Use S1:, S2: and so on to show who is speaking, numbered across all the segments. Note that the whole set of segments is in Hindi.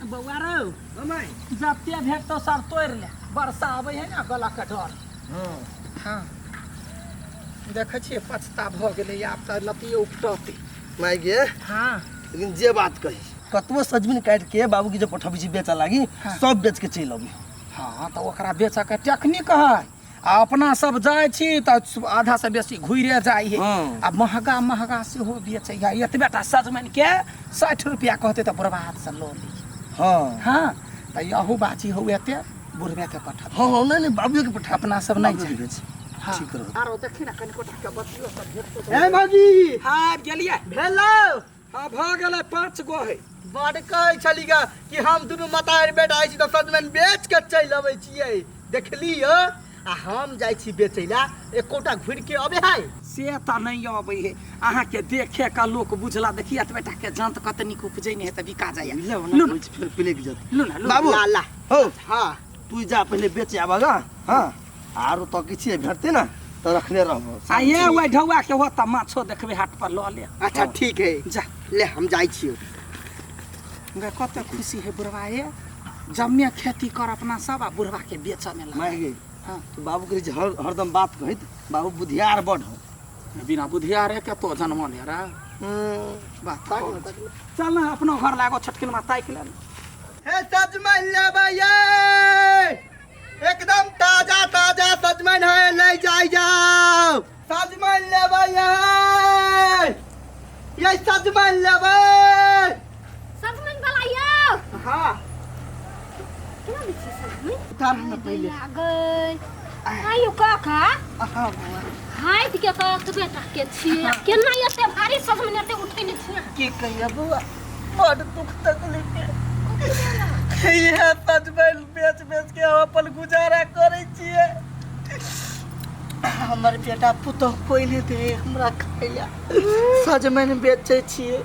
S1: बउआ रो जते भेट तो सब तोड़ ले वर्षा आवे है ना गला के डर। हाँ देखे छिए पछता भ गेले आब त लतिए उपटते
S2: माय गे।
S1: हाँ
S2: लेकिन जे बात कही कतबो सजमिन काट के बाबू की जो पठबी छी बेचा लागी सब बेच के चल अबी।
S1: हाँ तो ओकरा बेचा के टेक्निक है आ अपना सब जाय छी त आधा से बेसी घुरे जाय है। आ महंगा महंगा से हो बेचे है एतबेटा सजमन के 60 रुपया कहते त बर्बाद से लो ली।
S2: हाँ
S1: हाँ त यहू बाची हो एते बुढ़बे के पठा।
S2: हाँ हाँ नहीं बाबू के पठा
S1: अपना सब नहीं
S2: बाबू के बेच।
S1: हाँ
S2: ठीक करो।
S1: आरो देखी ना कनी कोटा के बतियो सब भेटतो।
S2: ए भाजी
S1: हाँ गेलिए
S2: हेलो।
S1: हाँ भ गेले 5 गो है।
S2: बड़ कहै छलीगा कि हम दुनू मतार बेटा आइ छी त सजमन बेच के चल अबै छियै देखलियो। आ हम जाय छी बेचैला एकोटा घुर के अबे है
S1: से त नहीं अबै है अहाँ के देखे का लोक बुझला देखी एतबेटा के जान त कतनिक उपजै नहीं है त बिका जाय।
S2: लो ना फिर पिले की जत
S1: लो ना
S2: बाबू
S1: ला ला
S2: हो।
S1: हाँ
S2: तू जा पहले बेच आबगा। हाँ आरो तो किछि भेटते ना तो रखने रहबो।
S1: आ ये ओइ ढौआ के होता माछो देखबे हाट पर ल ले।
S2: अच्छा ठीक है
S1: जा
S2: ले हम जाय छियो।
S1: वे कत खुशी है बुढ़वा ये जम्मे खेती कर अपना सब आ बुढ़वा के बेच में ला।
S2: माय गे
S1: हाँ
S2: तो बाबू के हरदम बात कहित बाबू बुधियार बड़ हो।
S1: बिना बुधियार के तो जन्म ले रा बात चल ना अपना घर लागो छटकिन में ताक ले।
S2: हे सजमन लेबै ये एकदम ताजा ताजा सजमन है ले जाई जाओ। सजमन लेबै ये सजमन लेबै।
S3: सजमन वाला यो
S2: हाँ
S3: केना बिछि सजमन
S2: उतार न पहले।
S3: लागै आयो काका
S2: हाँ
S3: हाइट के तो बेटा के छी केना एते भारी सजमन एते उठै नै छी।
S2: की कहिया बुआ बड़ दुख तकलीफ ये सजमन बेच बेच के हम अपन गुजारा करे छिए। हमर बेटा पुतोह पहिले दे हमरा खाइला सजमन बेचे छिए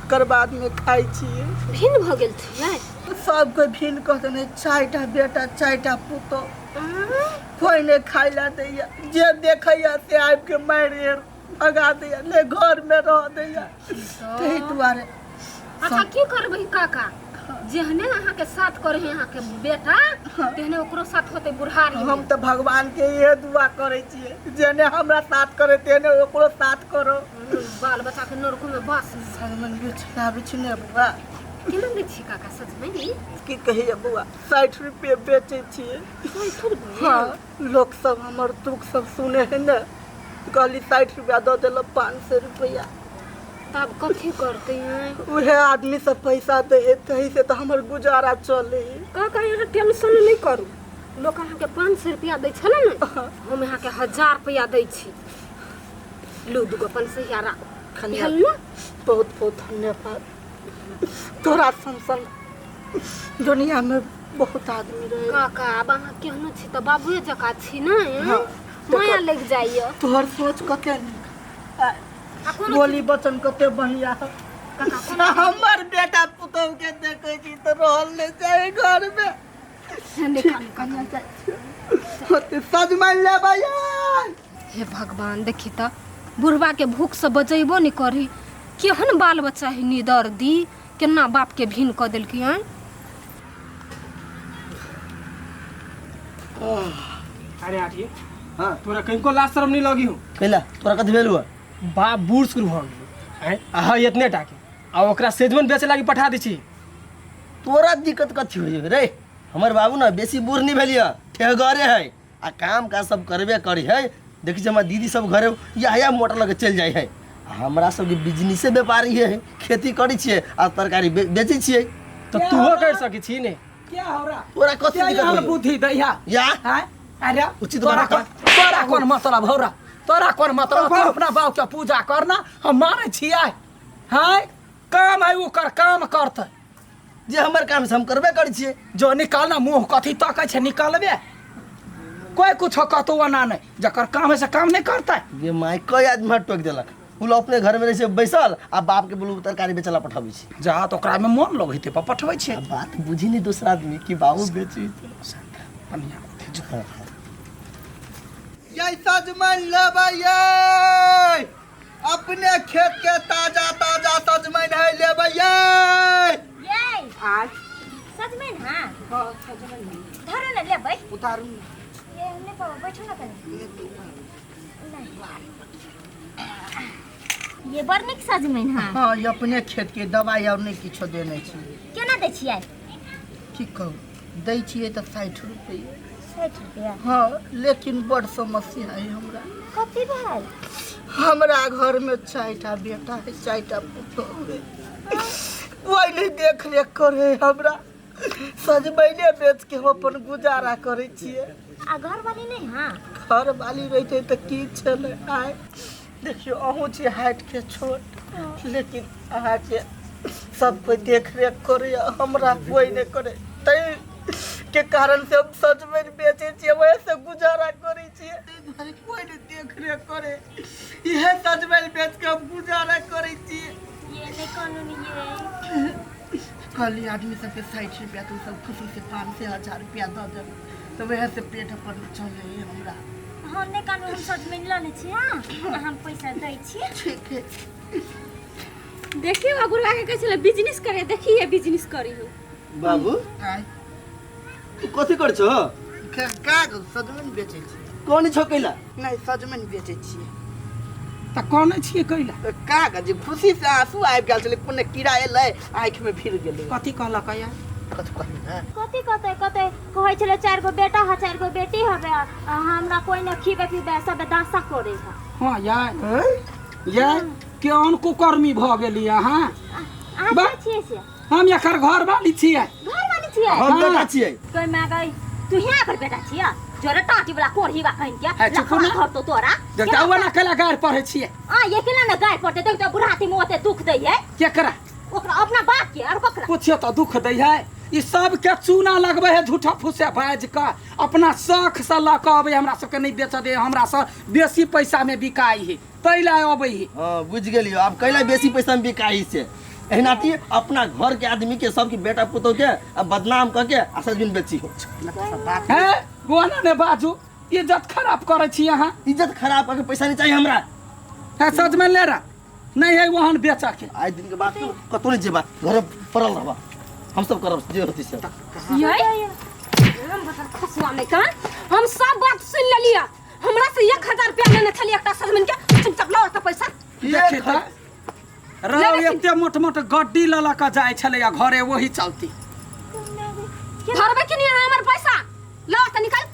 S2: कर बाद में खाई छिए।
S3: भिन भ गेल छियै
S2: सबके भिन कहते नहीं 4टा बेटा 4टा पुतोह कोई ने खाइला दैया जे देखैया से आबि के मारि भगा दैया ले घर में रह दैया। तही दुआरे
S3: अच्छा की करबै काका जेहने अहाँ के साथ करे है अहाँ के बेटा तेहने ओकरो साथ होते बुढ़ारी।
S2: हम तो भगवान के ये दुआ करे छिए जेने हमरा साथ करे तेने ओकरो साथ करो।
S3: बाल बच्चा के नरक में बस
S2: सजमन बेचना बिछने बुआ
S3: केना दै छी काका सजमन
S2: की कहिए बुआ 60 रुपये बेचे छिए।
S3: 60 रुपया
S2: हाँ लोग सब हमर दुख सब सुने है ना कहली 60 रुपया दो देलो 500 रुपया
S3: तब कथी करते हैं
S2: उहे आदमी सब पैसा दे तही से तो हमर गुजारा चले।
S3: काका यहाँ टेंशन नहीं करू लोग अहाँ के 500 रुपया दै छले ने हम यहाँ के 1000 रुपया दै छी लू दुगो 500 राखो भेल ना।
S2: बहुत बहुत धन्यवाद तोरा संसन दुनिया में बहुत आदमी रहे।
S3: काका अब अहाँ केहनो छी त बाबुए जका छी ना।
S2: हाँ,
S3: माया लग जाइए
S2: तोहर सोच कते बोली बचन कते बढ़िया हमर बेटा पुतोह के देखे छी तो रहल नहीं जाए घर में होते सजमन लेबै।
S3: हे भगवान देखी त बुढ़वा के भूख से बचैबो नहीं करी केहन बाल बच्चा है निदर दी केना बाप के भिन क देलकी हैं।
S1: अरे आठिए
S2: हाँ
S1: तोरा कहीं को लाज शर्म नहीं लगी हो
S2: कैला तोरा कथि भेल हुआ
S1: बाप बूढ़ शुरू भ गेल हैं आहा इतने टाके आ ओकरा सेजमन बेचे लागी पठा दै छी।
S2: तोरा दिक्कत कथी हो रे हमर बाबू ना बेसी बूढ़ नहीं भेलिया ठेगरे है आ काम का सब करबे करी है। देखी जे हमर दीदी सब घरे या मोटर लगे चल जाए है हमरा सब के बिजनेसे व्यापारी है खेती करी छिए आ तरकारी बेची छिए।
S1: तो तूहो कर सकी छी ने क्या हो रहा
S2: तोरा कथी दिक्कत
S1: हम
S2: होई?
S1: बुद्धि दैया
S2: या
S1: हैं अरे
S2: उचित
S1: तोरा
S2: बात
S1: तोरा कौन मतलब हो रहा तोरा कौन मतलब तू अपना बाप के पूजा करना हम माने छियै हैं काम है ओकर काम करते
S2: जे हमर काम से हम करबे करी छिए।
S1: जो निकालना मुंह कथी तकै छै निकालबे कोई कुछ कहतो ना नहीं जकर काम है से काम नहीं करता
S2: ये माय कई आदमी टोक देलक उ अपने घर में रहे बैसल आ बाप के बोलू तरकारी बेचला पठाबै छी
S1: जा तो ओकरा में मन लगै ते पठबै छै।
S2: बात बुझी नहीं दूसरा आदमी कि बाबू बेची
S1: बढ़िया
S2: ये सजमन लेबै ये अपने खेत के ताजा ताजा सजमन है लेबै ये।
S3: ये
S2: आज
S4: धरो न लेबै
S1: उतारू
S4: ये नहीं पाओ बैठो ना कनी ये बड़ नीक सजमनि हाँ
S2: हाँ ये अपने खेत के दवाई और नहीं किछो देने छी
S4: केना दै छियै
S2: की कहू दै छियै तऽ 60 रुपैया
S4: 60 रुपया
S2: हाँ लेकिन बड़ समस्या है हमरा
S4: कथी भेल
S2: हमरा घर में 4टा बेटा है 4टा पुतोह है कोई नहीं देख रेख करे हमरा सजमैने बेच के हम अपन गुजारा करे छियै
S4: आ घर वाली नहीं हाँ
S2: घर वाली रहते तो की छले आय देखियो अहूँ छी हाइट के छोट लेकिन अहाँ के सब कोई देख रेख करे हमरा कोई नहीं करे तै के कारण से हम सजमैन बेचे छियै वही से गुजारा करे छियै कोई नहीं देख रेख करे इहे सजमैन बेच के हम गुजारा करे छियै
S4: ये नहीं कानूनी ये
S2: कल आदमी सबके 60 रुपया तो सब खुशी से 500 1000 रुपया दे देब तो वह से पेट अपन चले हमरा
S4: हम नहीं कानून सजमनि लऽ लै छी हाँ हम पैसा दै छी
S2: ठीक है
S3: देखिए बाबू आगे कहै छले बिजनेस करे देखिए बिजनेस करी हो
S2: बाबू
S1: आय
S2: तू कथी कर छो
S1: का सजमनि बेचै छी
S2: कोन छकैला
S1: नहीं सजमनि बेचै छी त कोने छिए कैला
S2: का जे खुशी से आंसू आबि गेल छले कोने कीड़ा एलै आँख में फिर गेलै
S1: कथी कहलक या
S2: कथी कहली
S4: कथी कते कहै छले 4 गो बेटा है 4 गो बेटी हबे हमरा कोई न खीबे पीबे सब दासा करे है
S1: हां यार केहन कुकर्मी भ गेली अहाँ
S4: आ छिए से
S1: हम एकर घर वाली छिए
S4: घर वाली छिए
S2: हम बेटा छियै
S4: कोई मैं गई तू यहाँ पर बेटा छिए जोरे टाटी वाला कोरही बा कहीं के
S1: है चुप ना
S4: घर तो तोरा
S1: देखता हुआ ना कला गार पढ़े छिए
S4: आ ये केना न गाय पड़ते देख तो बुढ़ाती मोते दुख दै है
S1: केकरा
S4: ओकरा अपना बाप के और बकरा
S1: पूछियो तो दुख दै है ई सब के चूना लगबे है झूठा फुसे बाज का अपना शौक से ल के अबे हमरा सब के नहीं बेच दे हमरा सब बेसी पैसा में बिकाई है तैला अबे है
S2: हां बुझ गेलियो अब कैला बेसी पैसा में बिकाई से एहनाती अपना घर के आदमी के सबके बेटा पुतोह के अब बदनाम करके असजबिन बेची हो
S1: है गोना ने बाजू इज्जत खराब करे छी अहाँ
S2: इज्जत खराब करके पैसा नहीं चाहिए हमरा
S1: है सच में ले रहा नहीं है वहां बेचा के
S2: आज दिन के बाद कतो नहीं जेबा घर पड़ल रहबा हम सब करब जे होती से
S3: ये हम बता खसवा में कान हम सब बात सुन लेलिया हमरा से 1000 रुपया लेने छली एकटा सजमन के चुपचाप लो त पैसा
S1: देखे त रौ एते मोट मोट गड्डी ल ल के जाय छले या घरे वही चलती
S3: भरबे कि नहीं हमर पैसा लो त निकाल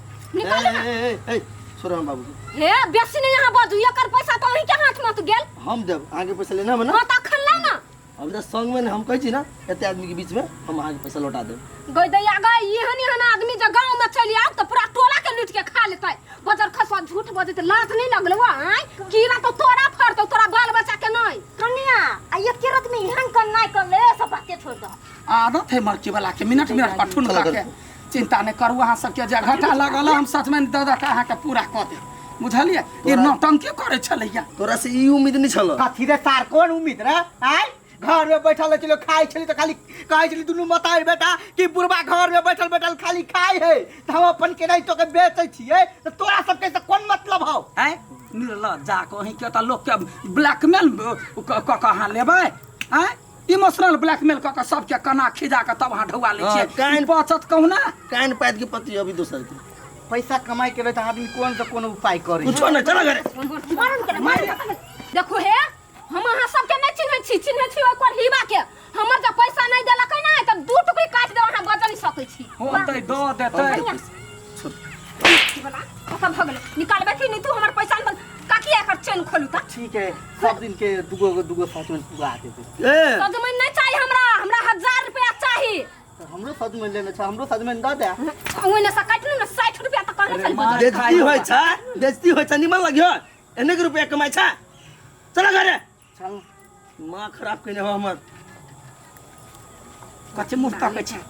S2: ए सुरम बाबू
S3: हे बेसी नहीं यहाँ बाजू एकर पैसा तो अहीं के हाथ में तो गेल
S2: हम देब आगे पैसा लेना है ना
S3: हां त खल्ला ना
S2: अब तो संग में हम कहै छी ना एते आदमी के बीच में हम आगे पैसा लौटा देब
S3: गई दैया गई एहन आदमी जे गांव में चली आउ त पूरा टोला के लूट के खा लेतै बजर खसवा झूठ बजे त लात नहीं लगलो आय कीड़ा तो तोरा फरतो तोरा बाल बच्चा के नहीं
S4: कन्या आ ये केरत में हन कर नहीं कर ले सब बातें छोड़ दो
S1: आदत है मरकी वाला के मिनट पर ठुन के चिंता नहीं करू अहाँ सबके जे घाटा लागल हम सच में दादा के अहाँ के पूरा क दे बुझलिए ये नौटंकी करे छलैया
S2: तोरा से ई उम्मीद नहीं छलो
S5: कथी रे सार कोन उम्मीद रे आय घर में बैठल चलो खाई छली तो खाली कहै छली दुनू मताई बेटा कि बुढ़बा घर में बैठल बैठल खाली खाई है त हम अपन के नहीं तो के बेचै छियै त तोरा सब के से कोन मतलब हौ
S1: है ल जा कहीं के त लोग के ब्लैकमेल क कहां लेबै हैं इमोशनल ब्लैकमेल क सब के कना खिजा के तब हां ढौआ ले छियै
S2: कान
S1: बचत कहू ना
S2: कान पात के पति अभी दोसर के
S5: पैसा कमाई के रहे त आदमी कोन से कोन उपाय करे
S2: कुछ ना चला घरे
S4: मारन के मार
S3: देखो हे हम अहाँ सबके नहीं चिन्है छी ओकर हिबा के हमर जे पैसा नहीं देलक ना त दू टुकड़ी काट दे अहाँ बजा नहीं सकै छी
S1: होतै दो देतै
S3: बला खत्म भ गेलै निकालबे कि नहीं तू हमर पैसा काकी एकर चेन खोलू त
S5: ठीक है सब दिन के दुगो साथ में पूरा देते
S2: ए
S3: सजमन नहीं चाहिए हमरा 1000 रुपया चाहिए
S5: हमरो साथ में लेना छ हमरो साथ में द दे
S3: ओने से काटलू ना 60 रुपया त कहले चल बजा
S2: बेइज्जती होय छ बेइज्जती होय छ निमन लगियो एने के रुपया कमाई छ चला घरे
S5: चल
S2: मां खराब कने हो हमर
S1: कच्चे मुफ्त के छै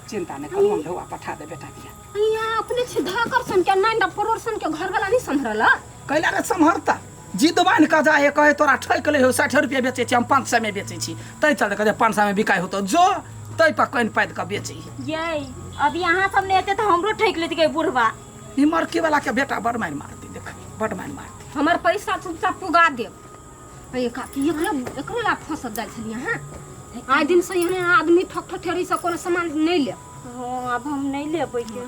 S1: चिंता नहीं करू हम ढौआ पठा दे बेटा के
S3: यहाँ अपने से धाकर सन के नाइन परोरसन के घर वाला नहीं संभरल
S1: कैला रे संभरता जी दुबान का जाए कहे तोरा ठक ले हो 60 रुपया बेचे छी हम 500 में बेचे छी तै चल कहे 500 में बिकाई होतो जो तै पर कइन पाद के बेचे
S4: ये अब यहाँ सब लेते तो हमरो ठेक लेत के बुढ़वा
S1: ई मरकी वाला के बेटा बड़ मार मारती देख बड़ मार मारती
S3: हमर पैसा चुपचाप पुगा देब ए काकी एकरे ला फंसत जाय छलिए हां आइ दिन से एहन आदमी ठक ठठेरी से कोनो सामान नहीं ले
S4: हां अब हम नहीं लेबै के